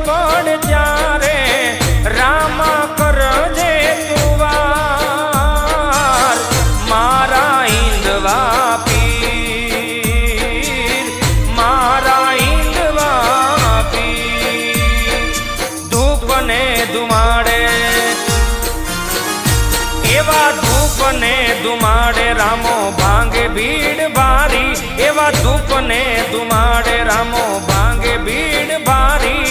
પડ ત્યારે રામા કરજે તુવાર મારા ઈંદવા પીર મારા ઈંદવા પીર ધૂપ ને ધુમાડે એવા ધૂપ ને ધુમાડે રામો ભાંગે ભીડ ભારી એવા ધૂપ ને ધુમાડે રામો ભાંગે ભીડ ભારી